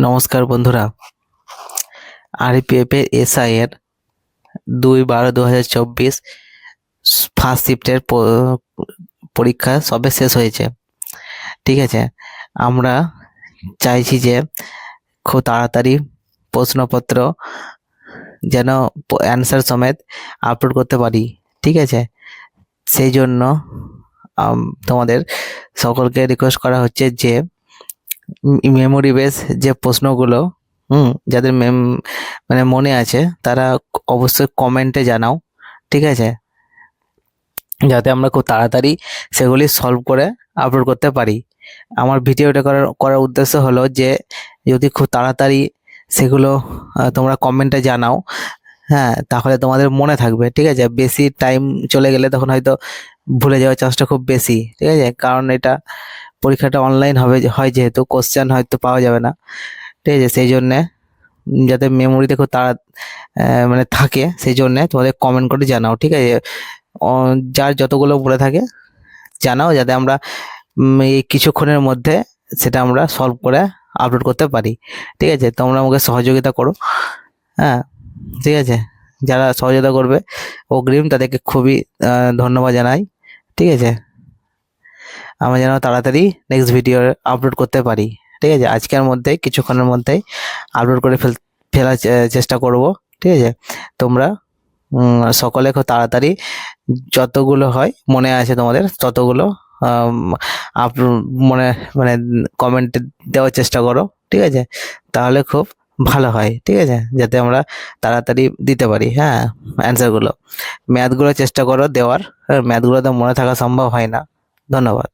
নমস্কার বন্ধুরা, আরপিএফ এর এসআই এর 2/12/2024 ফার্স্ট শিফটের পরীক্ষা সবে শেষ হয়েছে। ঠিক আছে, আমরা চাইছি যে খুব তাড়াতাড়ি প্রশ্নপত্র যেন অ্যান্সার সমেত আপলোড করতে পারি। ঠিক আছে, সেই জন্য তোমাদের সকলকে রিকোয়েস্ট করা হচ্ছে যে মেমোরি বেস যে প্রশ্নগুলো যাদের মানে মনে আছে তারা অবশ্যই কমেন্টে জানাও। ঠিক আছে, যাতে আমরা খুব তাড়াতাড়ি সেগুলি সলভ করে আপলোড করতে পারি। আমার ভিডিওটা করার উদ্দেশ্য হলো যে যদি খুব তাড়াতাড়ি সেগুলো তোমরা কমেন্টে জানাও, হ্যাঁ, তাহলে তোমাদের মনে থাকবে। ঠিক আছে, বেশি টাইম চলে গেলে তখন হয়তো ভুলে যাওয়ার চান্সটা খুব বেশি। ঠিক আছে, কারণ এটা পরীক্ষাটা অনলাইন হয় যেহেতু কোশ্চেন হয়তো পাওয়া যাবে না। ঠিক আছে, সেই জন্যে যাতে মেমোরিতে খুব মানে থাকে, সেই জন্যে তোমাদের কমেন্ট করে জানাও। ঠিক আছে, যার যতগুলো বলে থাকে জানাও, যাতে আমরা এই কিছুক্ষণের মধ্যে সেটা আমরা সলভ করে আপলোড করতে পারি। ঠিক আছে, তোমরা আমাকে সহযোগিতা করো। হ্যাঁ, ঠিক আছে, যারা সহযোগিতা করবে অগ্রিম তাদেরকে খুবই ধন্যবাদ জানাই। ঠিক আছে, আমরা যেন তাড়াতাড়ি নেক্সট ভিডিও আপলোড করতে পারি। ঠিক আছে, আজকের মধ্যেই কিছুক্ষণের মধ্যেই আপলোড করে ফেলার চেষ্টা করব। ঠিক আছে, তোমরা সকলে খুব তাড়াতাড়ি যতগুলো হয় মনে আছে তোমাদের ততগুলো আপলোড মানে কমেন্টে দেওয়ার চেষ্টা করো। ঠিক আছে, তাহলে খুব ভালো হয়। ঠিক আছে, যাতে আমরা তাড়াতাড়ি দিতে পারি। হ্যাঁ, অ্যান্সারগুলো ম্যাথগুলো চেষ্টা করো দেওয়ার, ম্যাথগুলো তো মনে থাকা সম্ভব হয় না। ধন্যবাদ।